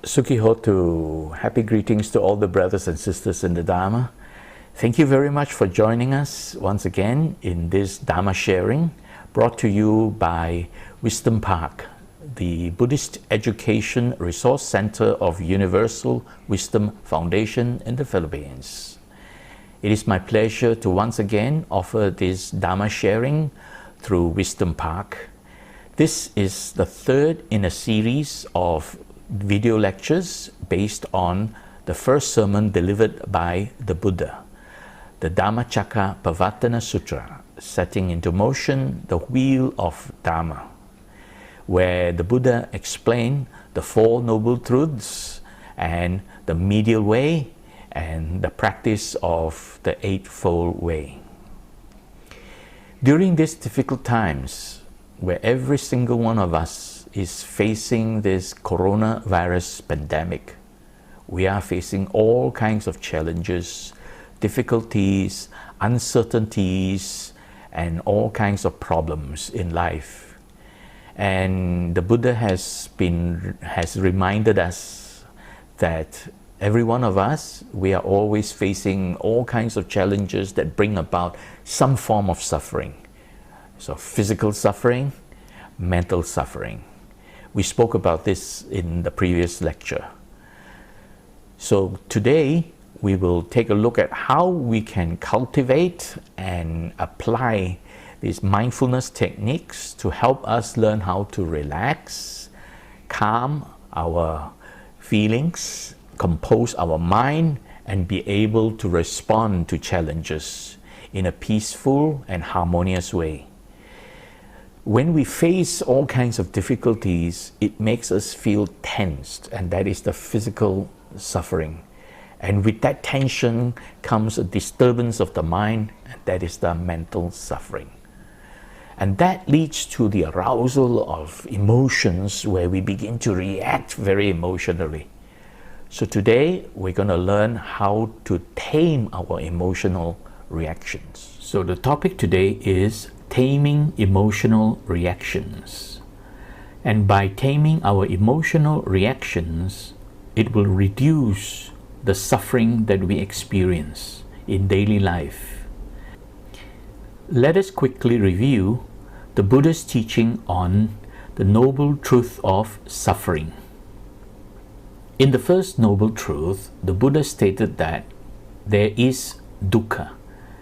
Sukihotu, happy greetings to all the brothers and sisters in the Dharma. Thank you very much for joining us once again in this Dharma sharing brought to you by Wisdom Park, the Buddhist Education Resource Center of Universal Wisdom Foundation in the Philippines. It is my pleasure to once again offer this Dharma sharing through Wisdom Park. This is the third in a series of video lectures based on the first sermon delivered by the Buddha, the Dhammacakkappavattana Sutra, setting into motion the wheel of Dharma, where the Buddha explained the Four Noble Truths and the medial way and the practice of the Eightfold Way. During these difficult times, where every single one of us is facing this coronavirus pandemic, we are facing all kinds of challenges, difficulties, uncertainties, and all kinds of problems in life. And the Buddha has reminded us that every one of us, we are always facing all kinds of challenges that bring about some form of suffering. So physical suffering, mental suffering. We spoke about this in the previous lecture. So today we will take a look at how we can cultivate and apply these mindfulness techniques to help us learn how to relax, calm our feelings, compose our mind, and be able to respond to challenges in a peaceful and harmonious way. When we face all kinds of difficulties, it makes us feel tensed, and that is the physical suffering. And with that tension comes a disturbance of the mind, and that is the mental suffering. And that leads to the arousal of emotions where we begin to react very emotionally. So today we're going to learn how to tame our emotional reactions. So the topic today is taming emotional reactions. And by taming our emotional reactions, it will reduce the suffering that we experience in daily life. Let us quickly review the Buddha's teaching on the noble truth of suffering. In the first noble truth, the Buddha stated that there is dukkha,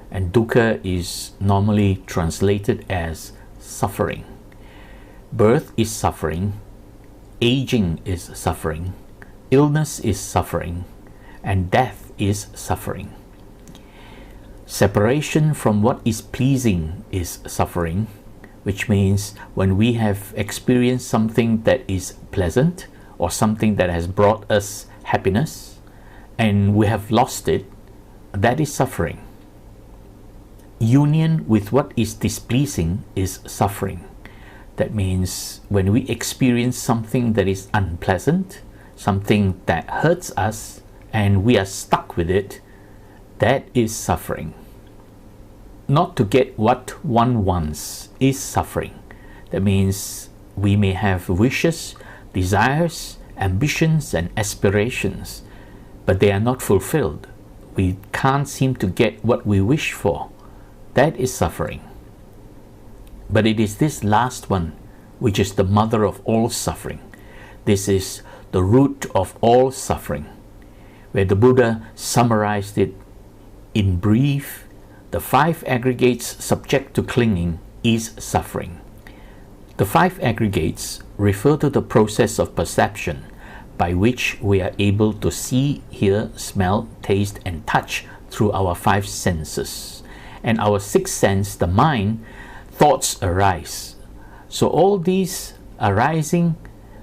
and dukkha is normally translated as suffering. Birth is suffering, aging is suffering, illness is suffering, and death is suffering. Separation from what is pleasing is suffering, which means when we have experienced something that is pleasant or something that has brought us happiness and we have lost it, that is suffering. Union with what is displeasing is suffering. That means when we experience something that is unpleasant, something that hurts us, and we are stuck with it, that is suffering. Not to get what one wants is suffering. That means we may have wishes, desires, ambitions, and aspirations, but they are not fulfilled. We can't seem to get what we wish for. That is suffering. But it is this last one which is the mother of all suffering. This is the root of all suffering, where the Buddha summarized it in brief. The five aggregates subject to clinging is suffering. The five aggregates refer to the process of perception by which we are able to see, hear, smell, taste, and touch through our five senses. And our sixth sense, the mind, thoughts arise. So all these arising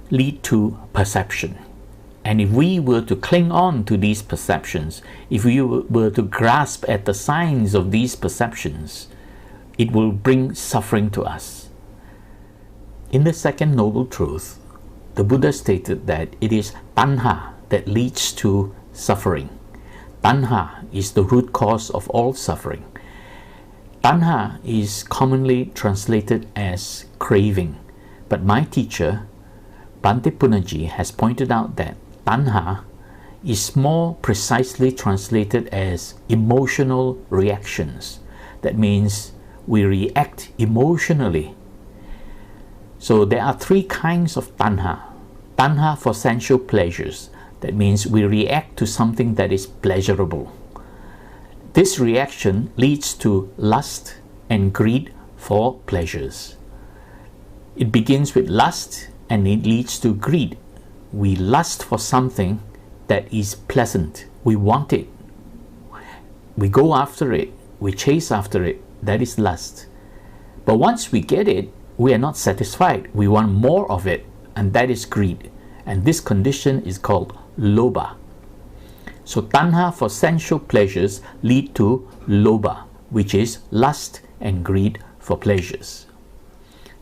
lead to perception. And if we were to cling on to these perceptions, if we were to grasp at the signs of these perceptions, it will bring suffering to us. In the second noble truth, the Buddha stated that it is tanha that leads to suffering. Tanha is the root cause of all suffering. Tanha is commonly translated as craving, but my teacher, Bhante Punnaji, has pointed out that tanha is more precisely translated as emotional reactions. That means we react emotionally. So there are three kinds of tanha. Tanha for sensual pleasures. That means we react to something that is pleasurable. This reaction leads to lust and greed for pleasures. It begins with lust and it leads to greed. We lust for something that is pleasant. We want it. We go after it. We chase after it. That is lust. But once we get it, we are not satisfied. We want more of it, and that is greed. And this condition is called lobha. So tanha for sensual pleasures lead to lobha, which is lust and greed for pleasures.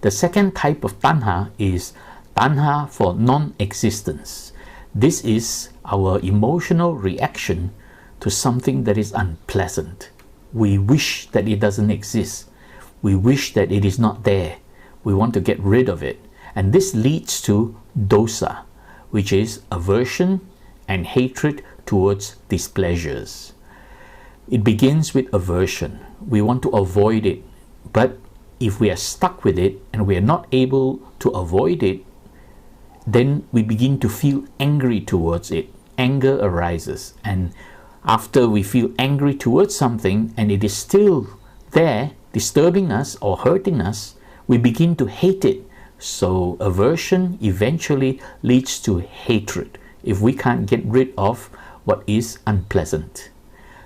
The second type of tanha is tanha for non-existence. This is our emotional reaction to something that is unpleasant. We wish that it doesn't exist. We wish that it is not there. We want to get rid of it. And this leads to dosa, which is aversion and hatred towards these pleasures. It begins with aversion. We want to avoid it. But if we are stuck with it and we are not able to avoid it, then we begin to feel angry towards it. Anger arises. And after we feel angry towards something and it is still there, disturbing us or hurting us, we begin to hate it. So aversion eventually leads to hatred if we can't get rid of what is unpleasant.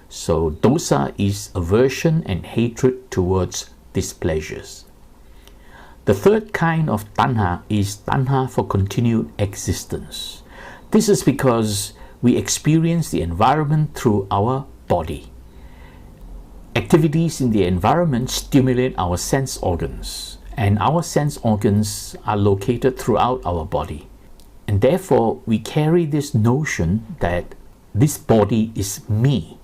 So dosa is aversion and hatred towards these pleasures. The third kind of tanha is tanha for continued existence. This is because we experience the environment through our body. Activities in the environment stimulate our sense organs, and our sense organs are located throughout our body. And therefore, we carry this notion that this body is me.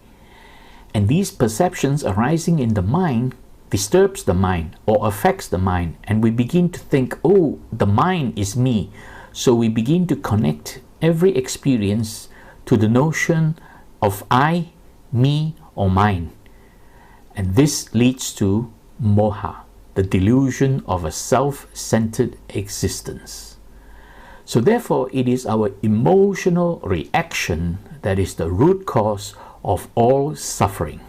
And these perceptions arising in the mind disturbs the mind or affects the mind, and we begin to think, oh, the mind is me. So we begin to connect every experience to the notion of I, me, or mine. And this leads to moha, the delusion of a self-centered existence. So therefore, it is our emotional reaction that is the root cause of all suffering.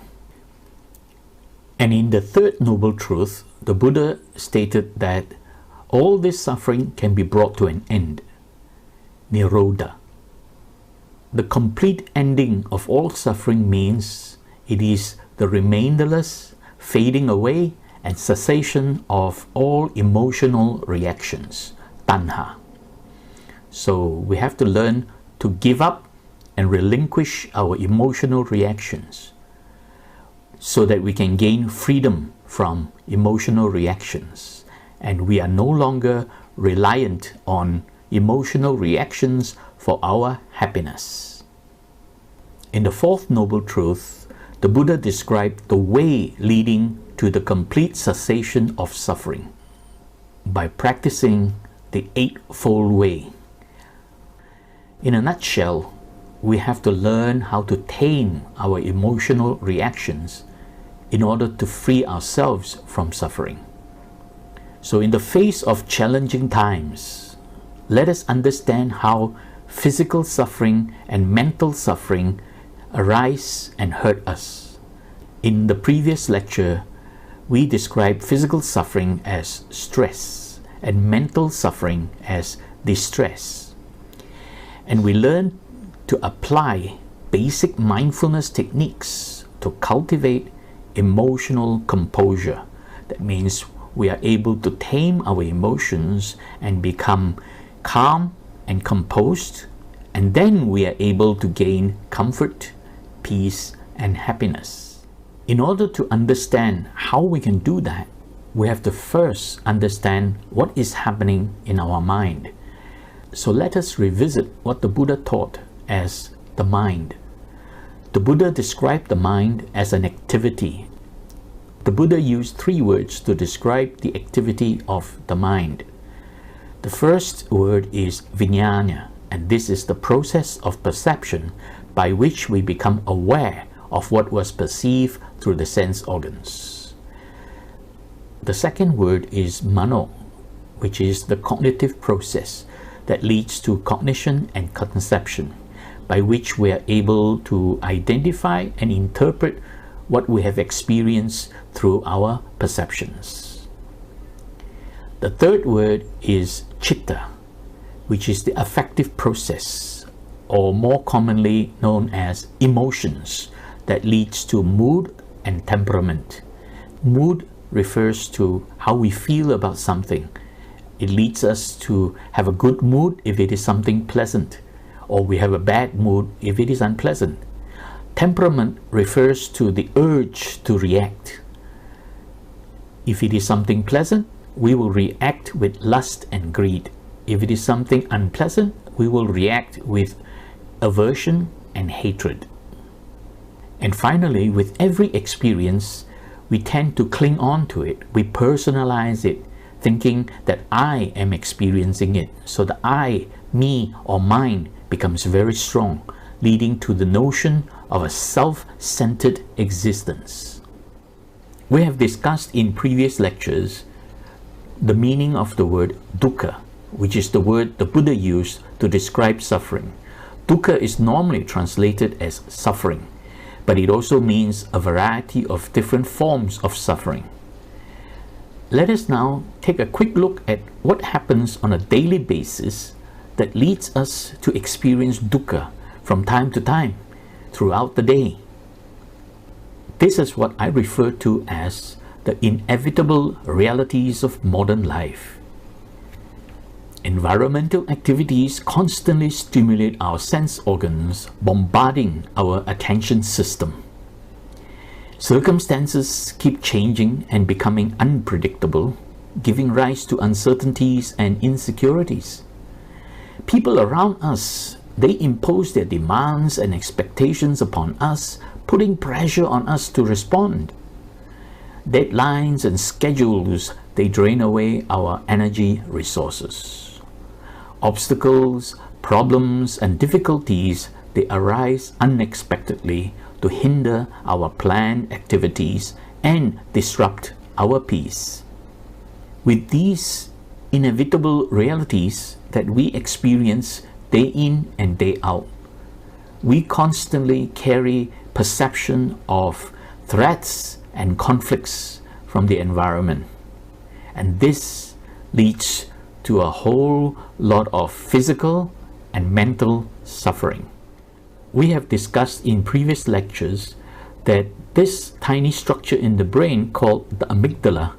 And in the third noble truth, the Buddha stated that all this suffering can be brought to an end, nirodha. The complete ending of all suffering means it is the remainderless fading away and cessation of all emotional reactions, tanha. So we have to learn to give up and relinquish our emotional reactions so that we can gain freedom from emotional reactions, and we are no longer reliant on emotional reactions for our happiness. In the fourth noble truth, the Buddha described the way leading to the complete cessation of suffering by practicing the Eightfold Way. In a nutshell, we have to learn how to tame our emotional reactions in order to free ourselves from suffering. So in the face of challenging times, let us understand how physical suffering and mental suffering arise and hurt us. In the previous lecture, we described physical suffering as stress and mental suffering as distress. And we learned to apply basic mindfulness techniques to cultivate emotional composure. That means we are able to tame our emotions and become calm and composed, and then we are able to gain comfort, peace, and happiness. In order to understand how we can do that, we have to first understand what is happening in our mind. So let us revisit what the Buddha taught as the mind. The Buddha described the mind as an activity. The Buddha used three words to describe the activity of the mind. The first word is vijnana, and this is the process of perception by which we become aware of what was perceived through the sense organs. The second word is mano, which is the cognitive process that leads to cognition and conception, by which we are able to identify and interpret what we have experienced through our perceptions. The third word is chitta, which is the affective process, or more commonly known as emotions, that leads to mood and temperament. Mood refers to how we feel about something. It leads us to have a good mood if it is something pleasant, or we have a bad mood if it is unpleasant. Temperament refers to the urge to react. If it is something pleasant, we will react with lust and greed. If it is something unpleasant, we will react with aversion and hatred. And finally, with every experience, we tend to cling on to it. We personalize it, thinking that I am experiencing it. So the I, me, or mine becomes very strong, leading to the notion of a self-centered existence. We have discussed in previous lectures the meaning of the word dukkha, which is the word the Buddha used to describe suffering. Dukkha is normally translated as suffering, but it also means a variety of different forms of suffering. Let us now take a quick look at what happens on a daily basis that leads us to experience dukkha from time to time throughout the day. This is what I refer to as the inevitable realities of modern life. Environmental activities constantly stimulate our sense organs, bombarding our attention system. Circumstances keep changing and becoming unpredictable, giving rise to uncertainties and insecurities. People around us, they impose their demands and expectations upon us, putting pressure on us to respond. Deadlines and schedules, they drain away our energy resources. Obstacles, problems, and difficulties, they arise unexpectedly to hinder our planned activities and disrupt our peace. With these inevitable realities that we experience day in and day out, we constantly carry perception of threats and conflicts from the environment. And this leads to a whole lot of physical and mental suffering. We have discussed in previous lectures that this tiny structure in the brain called the amygdala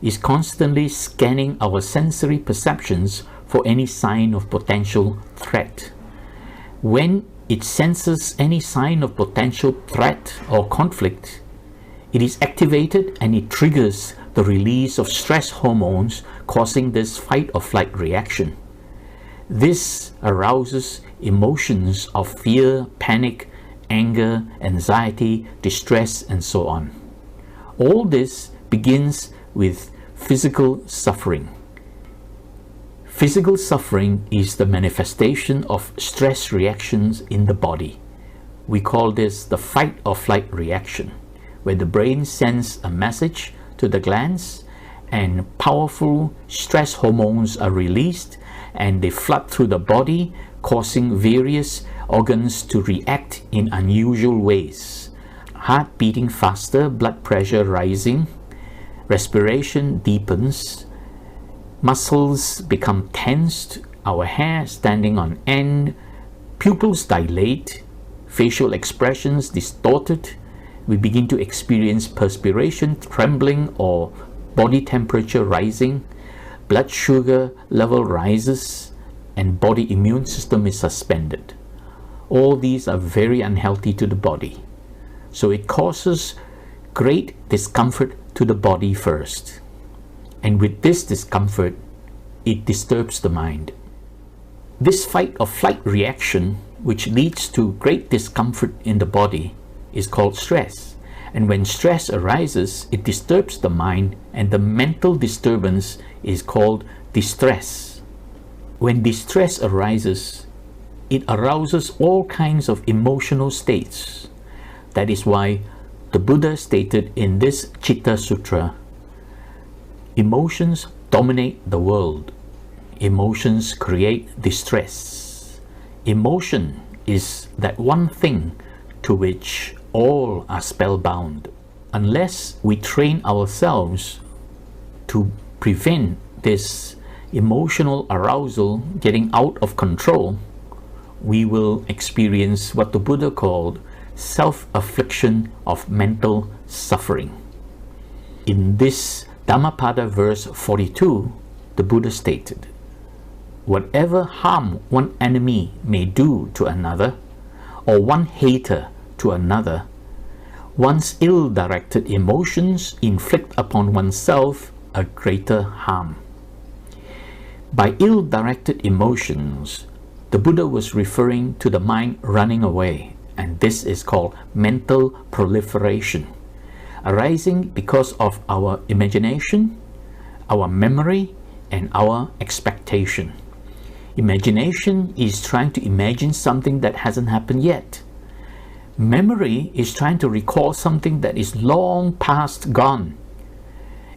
is constantly scanning our sensory perceptions for any sign of potential threat. When it senses any sign of potential threat or conflict, it is activated and it triggers the release of stress hormones, causing this fight or flight reaction. This arouses emotions of fear, panic, anger, anxiety, distress, and so on. All this begins with physical suffering. Physical suffering is the manifestation of stress reactions in the body. We call this the fight or flight reaction, where the brain sends a message to the glands and powerful stress hormones are released and they flood through the body, causing various organs to react in unusual ways. Heart beating faster, blood pressure rising, respiration deepens, muscles become tensed, our hair standing on end, pupils dilate, facial expressions distorted. We begin to experience perspiration, trembling, or body temperature rising, blood sugar level rises, and body immune system is suspended. All these are very unhealthy to the body. So it causes great discomfort to the body first. And with this discomfort, it disturbs the mind. This fight or flight reaction, which leads to great discomfort in the body, is called stress. And when stress arises, it disturbs the mind, and the mental disturbance is called distress. When distress arises, it arouses all kinds of emotional states. That is why the Buddha stated in this Chitta Sutra, emotions dominate the world. Emotions create distress. Emotion is that one thing to which all are spellbound. Unless we train ourselves to prevent this emotional arousal getting out of control, we will experience what the Buddha called self-affliction of mental suffering. In this Dhammapada verse 42, the Buddha stated, whatever harm one enemy may do to another, or one hater to another, one's ill-directed emotions inflict upon oneself a greater harm. By ill-directed emotions, the Buddha was referring to the mind running away, and this is called mental proliferation, arising because of our imagination, our memory, and our expectation. Imagination is trying to imagine something that hasn't happened yet. Memory is trying to recall something that is long past gone.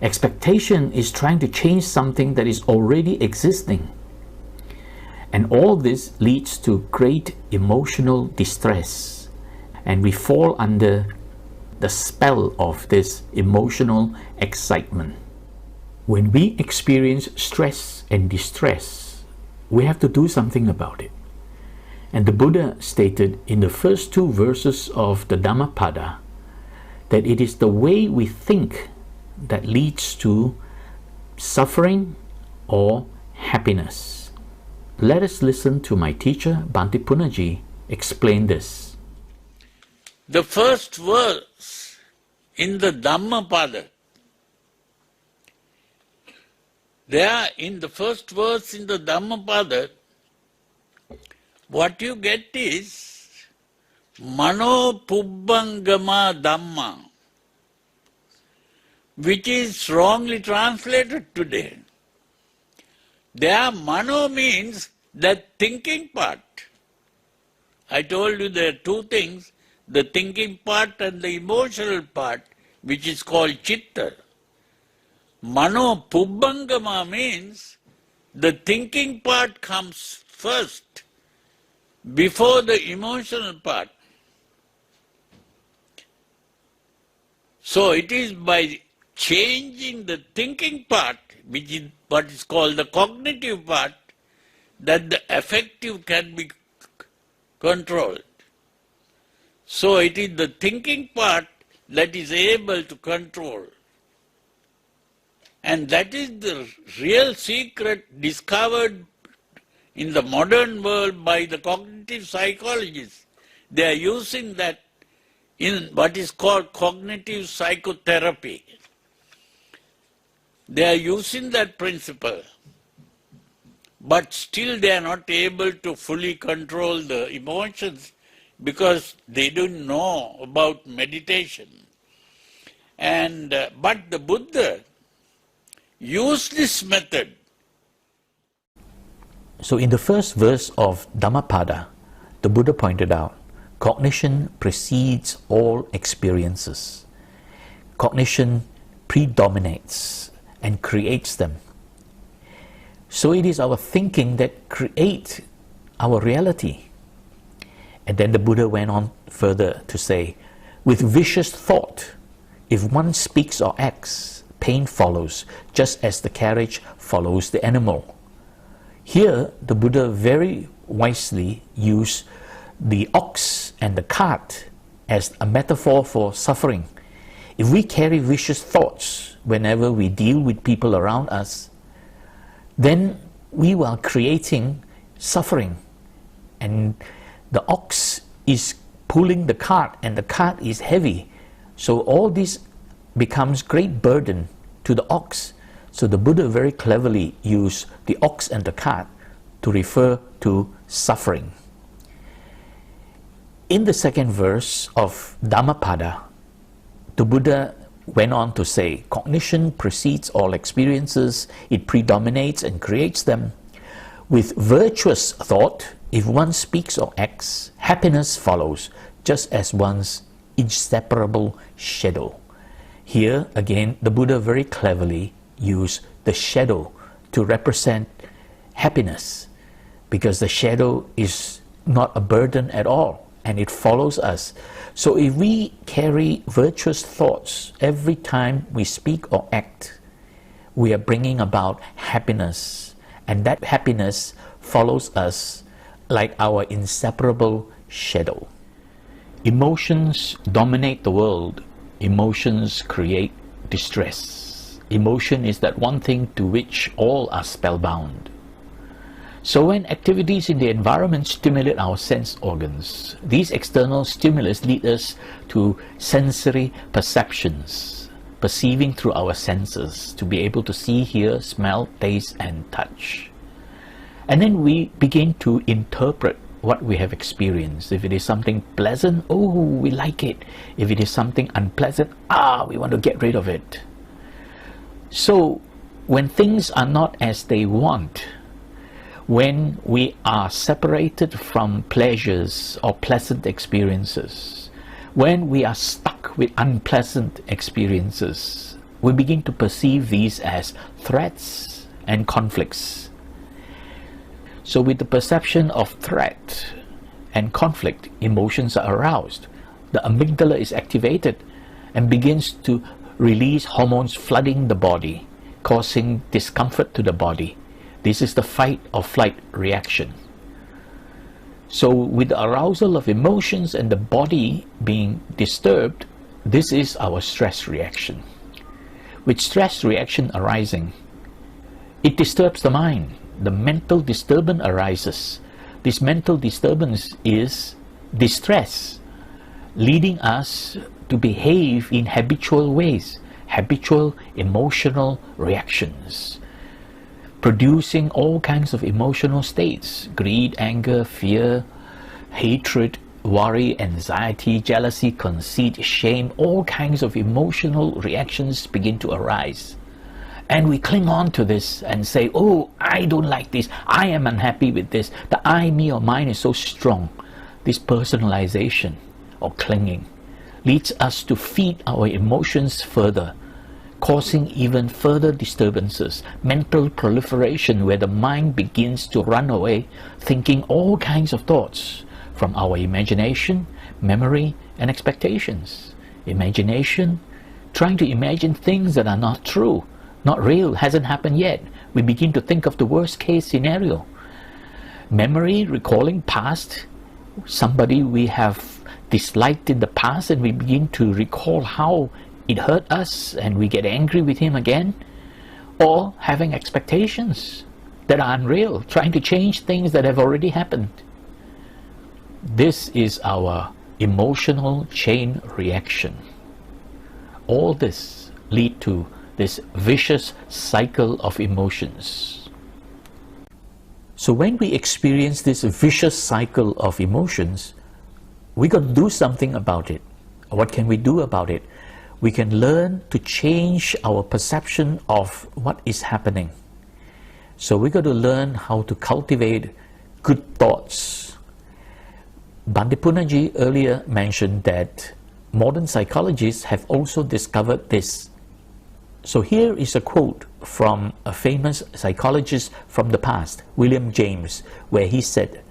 Expectation is trying to change something that is already existing. And all this leads to great emotional distress, and we fall under the spell of this emotional excitement. When we experience stress and distress, we have to do something about it. And the Buddha stated in the first two verses of the Dhammapada that it is the way we think that leads to suffering or happiness. Let us listen to my teacher Bhante Punnaji explain this. The first verse in the Dhammapada, there in the first verse in the Dhammapada, what you get is Mano Pubbangama Dhamma, which is wrongly translated today. There, Mano means the thinking part. I told you there are two things, the thinking part and the emotional part, which is called Chitta. Mano Pubbangama means the thinking part comes first, before the emotional part. So it is by changing the thinking part, which is what is called the cognitive part, that the affective can be controlled. So it is the thinking part that is able to control. And that is the real secret discovered in the modern world by the cognitive psychologists. They are using that in what is called cognitive psychotherapy. They are using that principle, but still they are not able to fully control the emotions because they don't know about meditation. And but the Buddha used this method. So in the first verse of Dhammapada, the Buddha pointed out, cognition precedes all experiences. Cognition predominates and creates them. So it is our thinking that creates our reality. And then the Buddha went on further to say, with vicious thought, if one speaks or acts, pain follows, just as the carriage follows the animal. Here, the Buddha very wisely used the ox and the cart as a metaphor for suffering. If we carry vicious thoughts whenever we deal with people around us, then we are creating suffering. And the ox is pulling the cart and the cart is heavy. So all this becomes great burden to the ox. So the Buddha very cleverly used the ox and the cart to refer to suffering. In the second verse of Dhammapada, the Buddha went on to say, cognition precedes all experiences, it predominates and creates them. With virtuous thought, if one speaks or acts, happiness follows, just as one's inseparable shadow. Here again, the Buddha very cleverly used the shadow to represent happiness, because the shadow is not a burden at all and it follows us. So if we carry virtuous thoughts every time we speak or act, we are bringing about happiness, and that happiness follows us like our inseparable shadow. Emotions dominate the world. Emotions create distress. Emotion is that one thing to which all are spellbound. So when activities in the environment stimulate our sense organs, these external stimulus lead us to sensory perceptions, perceiving through our senses, to be able to see, hear, smell, taste, and touch. And then we begin to interpret what we have experienced. If it is something pleasant, oh, we like it. If it is something unpleasant, we want to get rid of it. So when things are not as they want, when we are separated from pleasures or pleasant experiences, when we are stuck with unpleasant experiences, we begin to perceive these as threats and conflicts. So with the perception of threat and conflict, emotions are aroused. The amygdala is activated and begins to release hormones flooding the body, causing discomfort to the body. This is the fight or flight reaction. So with the arousal of emotions and the body being disturbed, this is our stress reaction. With stress reaction arising, it disturbs the mind. The mental disturbance arises. This mental disturbance is distress, leading us to behave in habitual ways, habitual emotional reactions, producing all kinds of emotional states: greed, anger, fear, hatred, worry, anxiety, jealousy, conceit, shame. All kinds of emotional reactions begin to arise. And we cling on to this and say, oh, I don't like this, I am unhappy with this. The I, me, or mine is so strong. This personalization or clinging leads us to feed our emotions further, causing even further disturbances, mental proliferation, where the mind begins to run away, thinking all kinds of thoughts from our imagination, memory, and expectations. Imagination, trying to imagine things that are not true, not real, hasn't happened yet. We begin to think of the worst case scenario. Memory, recalling past, somebody we have disliked in the past, and we begin to recall how it hurt us and we get angry with him again. Or having expectations that are unreal, trying to change things that have already happened. This is our emotional chain reaction. All this lead to this vicious cycle of emotions. So when we experience this vicious cycle of emotions, we got to do something about it. What can we do about it? We can learn to change our perception of what is happening. So we got to learn how to cultivate good thoughts. Bandipunaji earlier mentioned that modern psychologists have also discovered this. So here is a quote from a famous psychologist from the past, William James, where he said,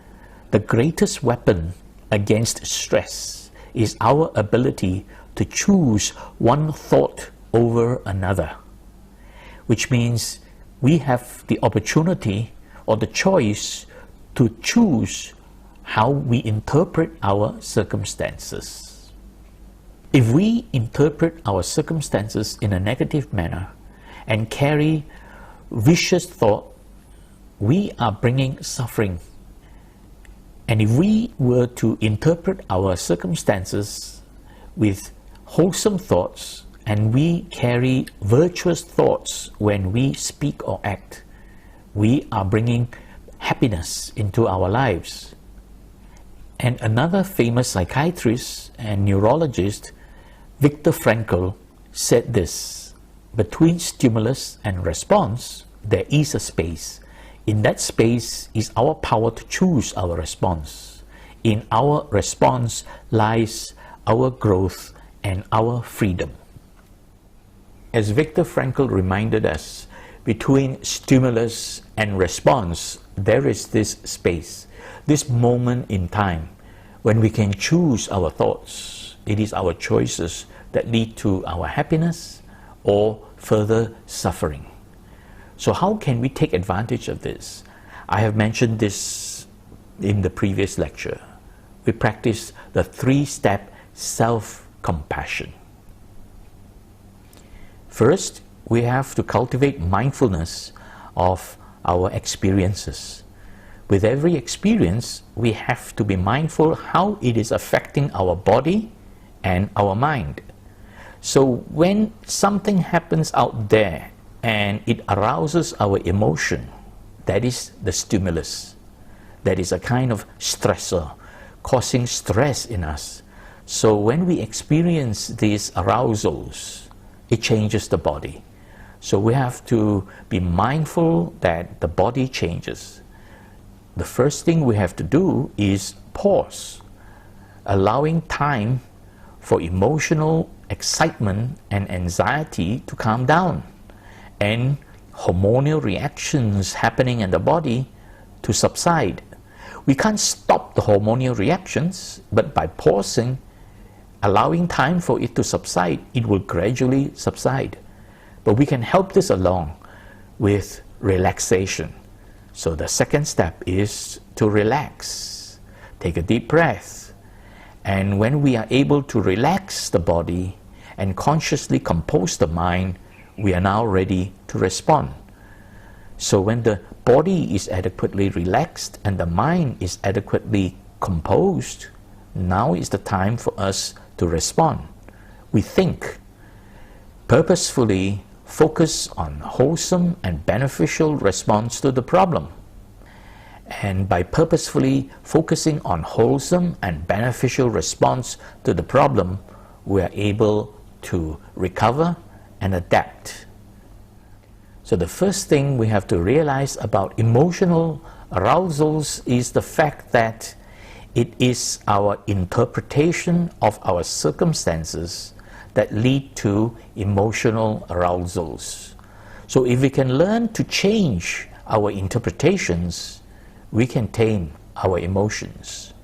"The greatest weapon against stress is our ability to choose one thought over another," which means we have the opportunity or the choice to choose how we interpret our circumstances. If we interpret our circumstances in a negative manner and carry vicious thought, we are bringing suffering. And if we were to interpret our circumstances with wholesome thoughts, and we carry virtuous thoughts when we speak or act, we are bringing happiness into our lives. And another famous psychiatrist and neurologist, Viktor Frankl, said this: "Between stimulus and response, there is a space. In that space is our power to choose our response. In our response lies our growth and our freedom. As Viktor Frankl reminded us, between stimulus and response, there is this space, this moment in time when we can choose our thoughts. It is our choices that lead to our happiness or further suffering. So how can we take advantage of this? I have mentioned this in the previous lecture. We practice the 3-step self-compassion. First, we have to cultivate mindfulness of our experiences. With every experience, we have to be mindful how it is affecting our body and our mind. So when something happens out there and it arouses our emotion, that is the stimulus. That is a kind of stressor, causing stress in us. So when we experience these arousals, it changes the body. So we have to be mindful that the body changes. The first thing we have to do is pause, allowing time for emotional excitement and anxiety to calm down, and hormonal reactions happening in the body to subside. We can't stop the hormonal reactions, but by pausing, allowing time for it to subside, it will gradually subside. But we can help this along with relaxation. So the second step is to relax. Take a deep breath. And when we are able to relax the body and consciously compose the mind, we are now ready to respond. So when the body is adequately relaxed and the mind is adequately composed, now is the time for us to respond. We think, purposefully focus on wholesome and beneficial response to the problem. And by purposefully focusing on wholesome and beneficial response to the problem, we are able to recover and adapt. So the first thing we have to realize about emotional arousals is the fact that it is our interpretation of our circumstances that lead to emotional arousals. So if we can learn to change our interpretations, we can tame our emotions.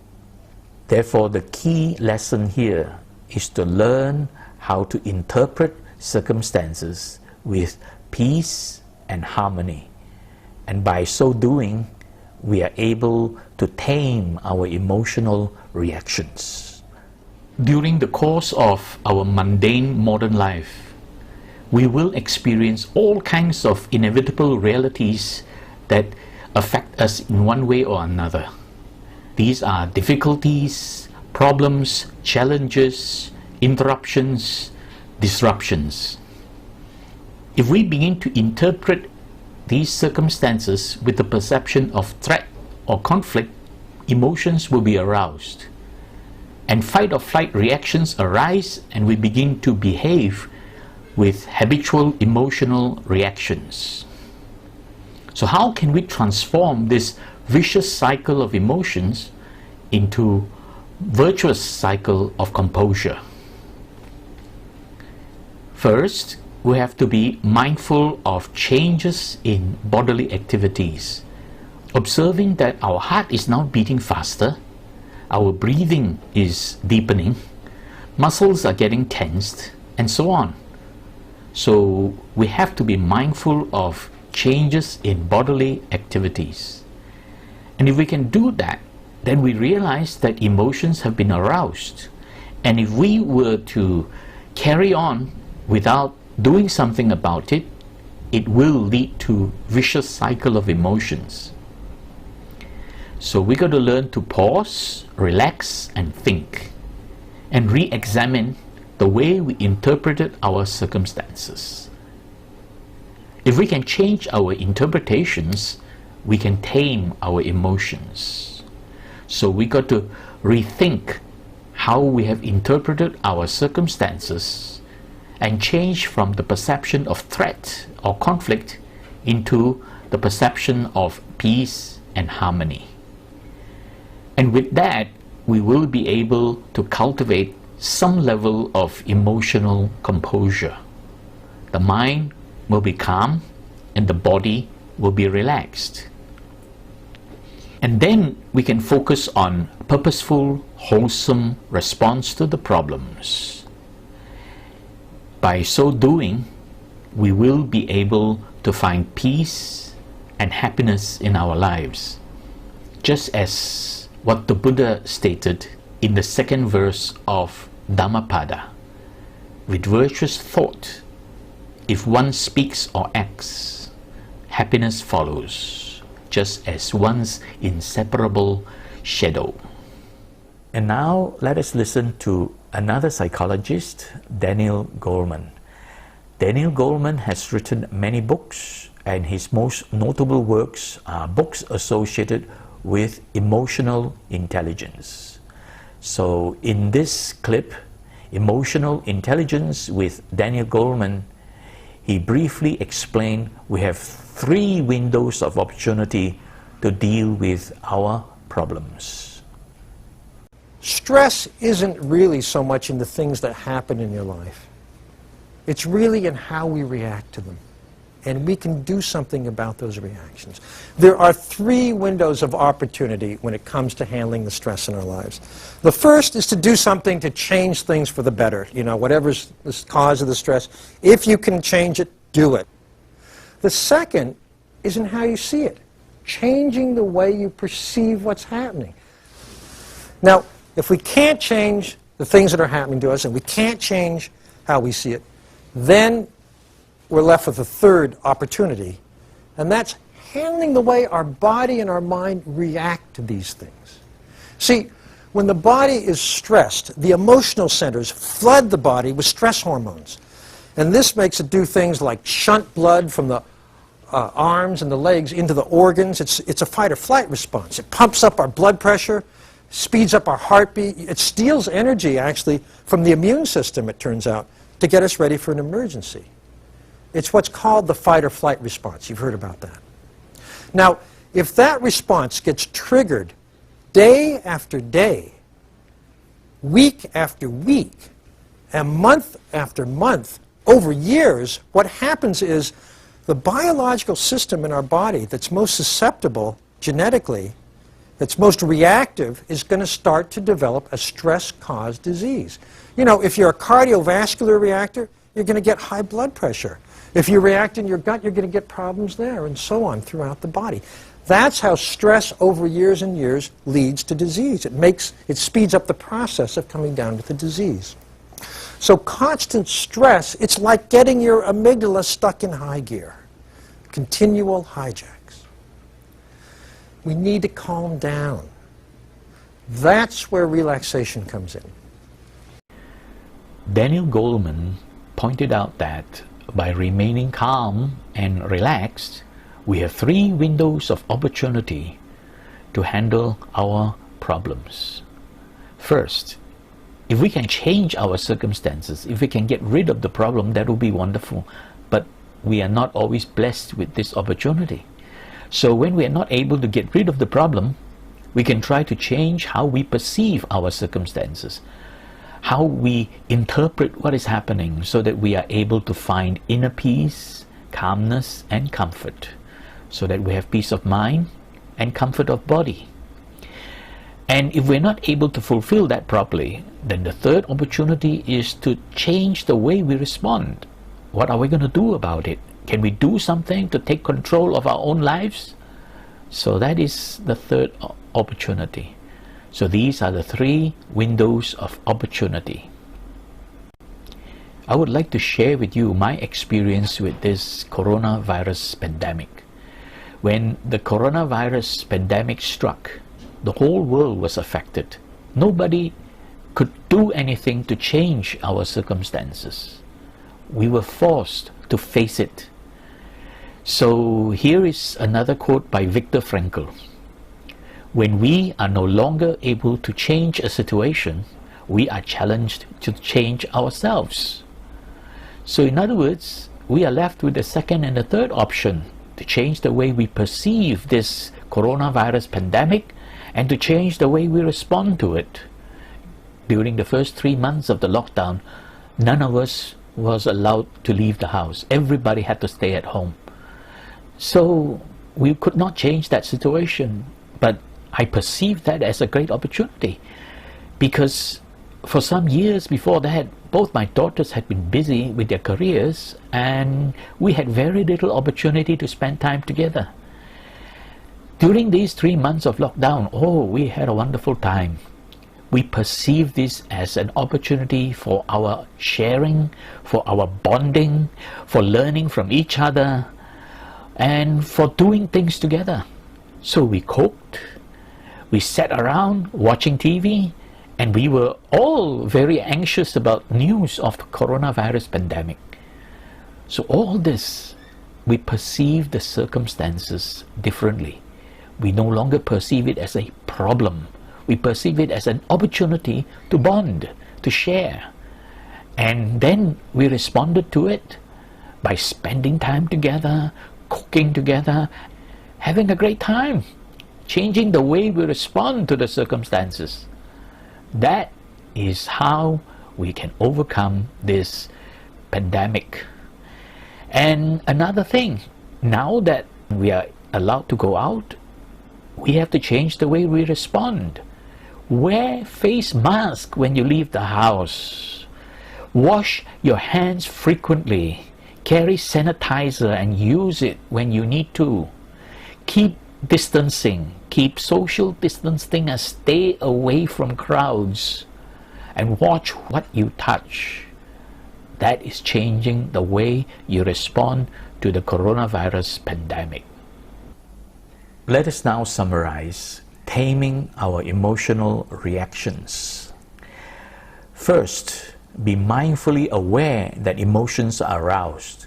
Therefore, the key lesson here is to learn how to interpret circumstances with peace and harmony. And by so doing, we are able to tame our emotional reactions. During the course of our mundane modern life, we will experience all kinds of inevitable realities that affect us in one way or another. These are difficulties, problems, challenges, interruptions, disruptions. If we begin to interpret these circumstances with the perception of threat or conflict, emotions will be aroused. And fight or flight reactions arise, and we begin to behave with habitual emotional reactions. So how can we transform this vicious cycle of emotions into virtuous cycle of composure? First, we have to be mindful of changes in bodily activities, observing that our heart is now beating faster, our breathing is deepening, muscles are getting tensed, and so on. So we have to be mindful of changes in bodily activities. And if we can do that, then we realize that emotions have been aroused. And if we were to carry on without doing something about it, it will lead to vicious cycle of emotions. So we got to learn to pause, relax, and think, and re-examine the way we interpreted our circumstances. If we can change our interpretations, we can tame our emotions. So we got to rethink how we have interpreted our circumstances and change from the perception of threat or conflict into the perception of peace and harmony. And with that, we will be able to cultivate some level of emotional composure. The mind will be calm and the body will be relaxed. And then we can focus on purposeful, wholesome response to the problems. By so doing, we will be able to find peace and happiness in our lives, just as what the Buddha stated in the second verse of Dhammapada. With virtuous thought, if one speaks or acts, happiness follows, just as one's inseparable shadow. And now let us listen to another psychologist, Daniel Goleman. Daniel Goleman has written many books, and his most notable works are books associated with emotional intelligence. So in this clip, Emotional Intelligence with Daniel Goleman, he briefly explained we have 3 windows of opportunity to deal with our problems. Stress isn't really so much in the things that happen in your life. It's really in how we react to them. And we can do something about those reactions. There are 3 windows of opportunity when it comes to handling the stress in our lives. The first is to do something to change things for the better. You know, whatever's the cause of the stress, if you can change it, do it. The second is in how you see it, changing the way you perceive what's happening. Now, if we can't change the things that are happening to us, and we can't change how we see it, then we're left with a third opportunity, and that's handling the way our body and our mind react to these things. See, when the body is stressed, the emotional centers flood the body with stress hormones. And this makes it do things like shunt blood from the arms and the legs into the organs. It's a fight or flight response. It pumps up our blood pressure, speeds up our heartbeat. It steals energy, actually, from the immune system, it turns out, to get us ready for an emergency. It's what's called the fight or flight response. You've heard about that. Now, if that response gets triggered day after day, week after week, and month after month, over years, what happens is the biological system in our body that's most susceptible genetically, that's most reactive, is going to start to develop a stress-caused disease. You know, if you're a cardiovascular reactor, you're going to get high blood pressure. If you react in your gut, you're going to get problems there, and so on throughout the body. That's how stress over years and years leads to disease. It speeds up the process of coming down with the disease. So constant stress, it's like getting your amygdala stuck in high gear. Continual hijacks. We need to calm down. That's where relaxation comes in. Daniel Goleman pointed out that by remaining calm and relaxed, we have 3 windows of opportunity to handle our problems. First, if we can change our circumstances, if we can get rid of the problem, that would be wonderful. But we are not always blessed with this opportunity. So when we are not able to get rid of the problem, we can try to change how we perceive our circumstances, how we interpret what is happening, so that we are able to find inner peace, calmness, and comfort, so that we have peace of mind and comfort of body. And if we're not able to fulfill that properly, then the third opportunity is to change the way we respond. What are we going to do about it? Can we do something to take control of our own lives? So that is the third opportunity. So these are the 3 windows of opportunity. I would like to share with you my experience with this coronavirus pandemic. When the coronavirus pandemic struck, the whole world was affected. Nobody could do anything to change our circumstances. We were forced to face it. So here is another quote by Viktor Frankl. When we are no longer able to change a situation, we are challenged to change ourselves. So in other words, we are left with the second and the third option. to change the way we perceive this coronavirus pandemic, and to change the way we respond to it. During the first 3 months of the lockdown, none of us was allowed to leave the house. Everybody had to stay at home. So we could not change that situation, but I perceived that as a great opportunity, because for some years before that, both my daughters had been busy with their careers, and we had very little opportunity to spend time together. During these 3 months of lockdown, we had a wonderful time. We perceived this as an opportunity for our sharing, for our bonding, for learning from each other, and for doing things together. So we cooked, we sat around watching TV, and we were all very anxious about news of the coronavirus pandemic. So all this, we perceive the circumstances differently. We no longer perceive it as a problem. We perceive it as an opportunity to bond, to share. And then we responded to it by spending time together, cooking together, having a great time, changing the way we respond to the circumstances. That is how we can overcome this pandemic. And another thing, now that we are allowed to go out, we have to change the way we respond. Wear face mask when you leave the house. Wash your hands frequently. Carry sanitizer and use it when you need to. Keep distancing. Keep social distancing and stay away from crowds. And watch what you touch. That is changing the way you respond to the coronavirus pandemic. Let us now summarize taming our emotional reactions. First, be mindfully aware that emotions are aroused.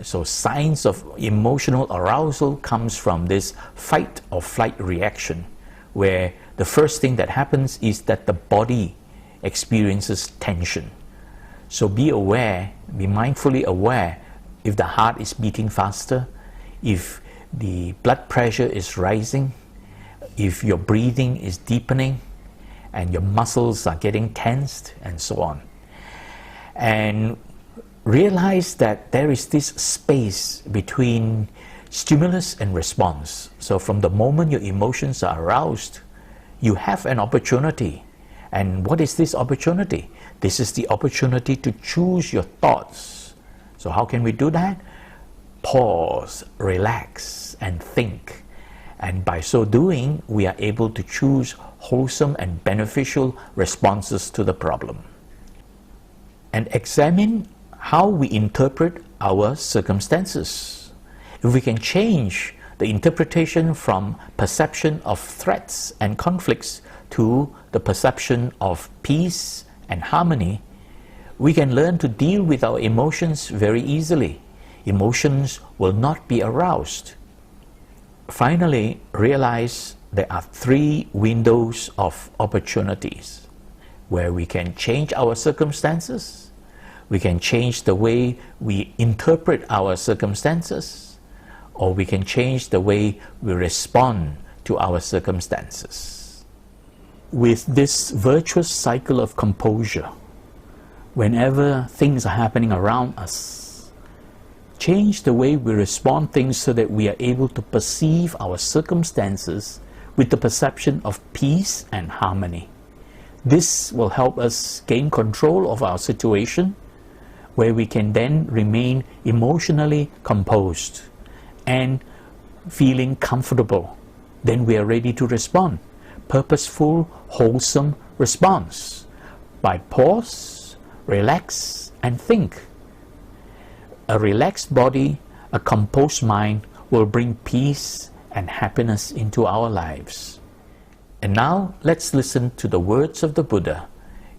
So signs of emotional arousal comes from this fight or flight reaction, where the first thing that happens is that the body experiences tension. So be aware, be mindfully aware if the heart is beating faster, if the blood pressure is rising, if your breathing is deepening and your muscles are getting tensed, and so on. And realize that there is this space between stimulus and response. So from the moment your emotions are aroused, you have an opportunity. And what is this opportunity? This is the opportunity to choose your thoughts. So how can we do that? Pause, relax, and think. And by so doing, we are able to choose wholesome and beneficial responses to the problem. And examine how we interpret our circumstances. If we can change the interpretation from perception of threats and conflicts to the perception of peace and harmony, we can learn to deal with our emotions very easily. Emotions will not be aroused. Finally, realize there are 3 windows of opportunities where we can change our circumstances, we can change the way we interpret our circumstances, or we can change the way we respond to our circumstances. With this virtuous cycle of composure, whenever things are happening around us, change the way we respond things so that we are able to perceive our circumstances with the perception of peace and harmony. This will help us gain control of our situation, where we can then remain emotionally composed and feeling comfortable. Then we are ready to respond. Purposeful, wholesome response by pause, relax, and think. A relaxed body, a composed mind will bring peace and happiness into our lives. And now let's listen to the words of the Buddha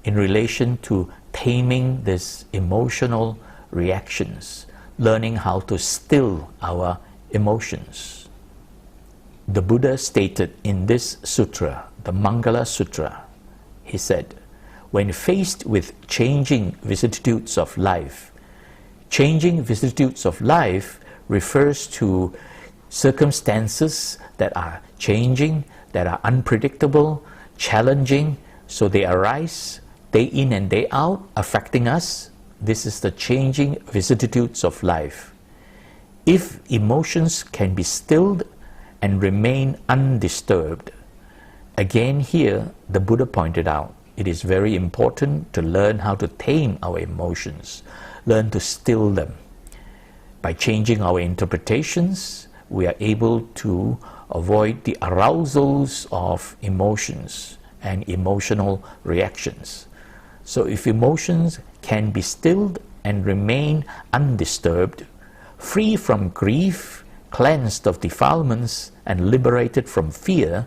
in relation to taming these emotional reactions, learning how to still our emotions. The Buddha stated in this sutra, the Mangala Sutra, he said, when faced with changing vicissitudes of life, changing vicissitudes of life refers to circumstances that are changing, that are unpredictable, challenging, so they arise day in and day out, affecting us. This is the changing vicissitudes of life. If emotions can be stilled and remain undisturbed, again here the Buddha pointed out, it is very important to learn how to tame our emotions, learn to still them. By changing our interpretations, we are able to avoid the arousals of emotions and emotional reactions. So if emotions can be stilled and remain undisturbed, free from grief, cleansed of defilements, and liberated from fear,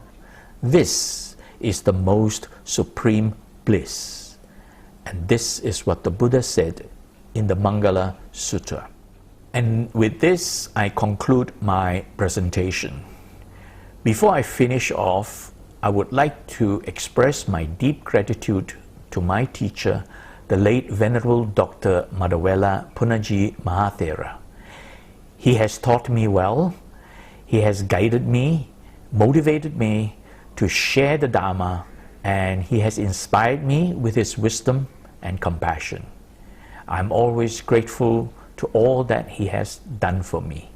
this is the most supreme bliss. And this is what the Buddha said in the Mangala Sutta. And with this, I conclude my presentation. Before I finish off, I would like to express my deep gratitude to my teacher, the late Venerable Dr. Madawela Punaji Mahathera. He has taught me well, he has guided me, motivated me to share the Dharma, and he has inspired me with his wisdom and compassion. I'm always grateful to all that he has done for me.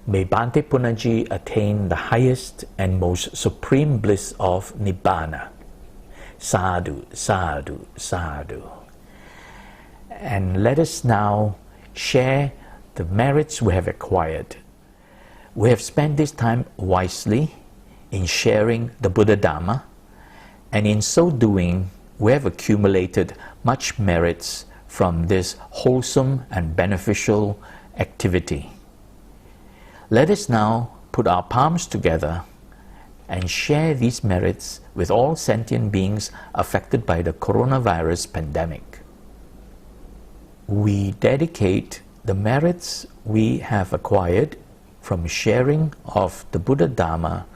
May Bhante Punaji attain the highest and most supreme bliss of Nibbana. Sadhu, sadhu, sadhu. And let us now share the merits we have acquired. We have spent this time wisely in sharing the Buddha Dharma, and in so doing, we have accumulated much merits from this wholesome and beneficial activity. Let us now put our palms together and share these merits with all sentient beings affected by the coronavirus pandemic. We dedicate the merits we have acquired from sharing of the Buddha Dharma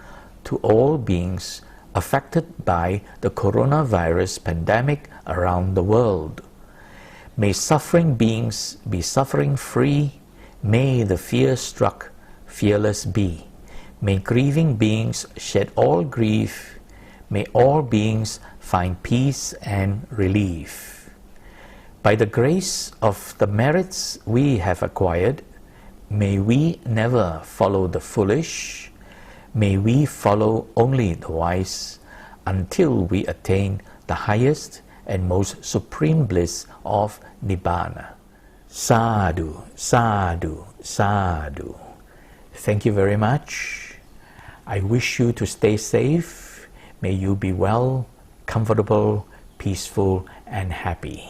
to all beings affected by the coronavirus pandemic around the world. May suffering beings be suffering free. May the fear-struck fearless be. May grieving beings shed all grief. May all beings find peace and relief. By the grace of the merits we have acquired, may we never follow the foolish. May we follow only the wise until we attain the highest and most supreme bliss of Nibbana. Sadhu, sadhu, sadhu. Thank you very much. I wish you to stay safe. May you be well, comfortable, peaceful, and happy.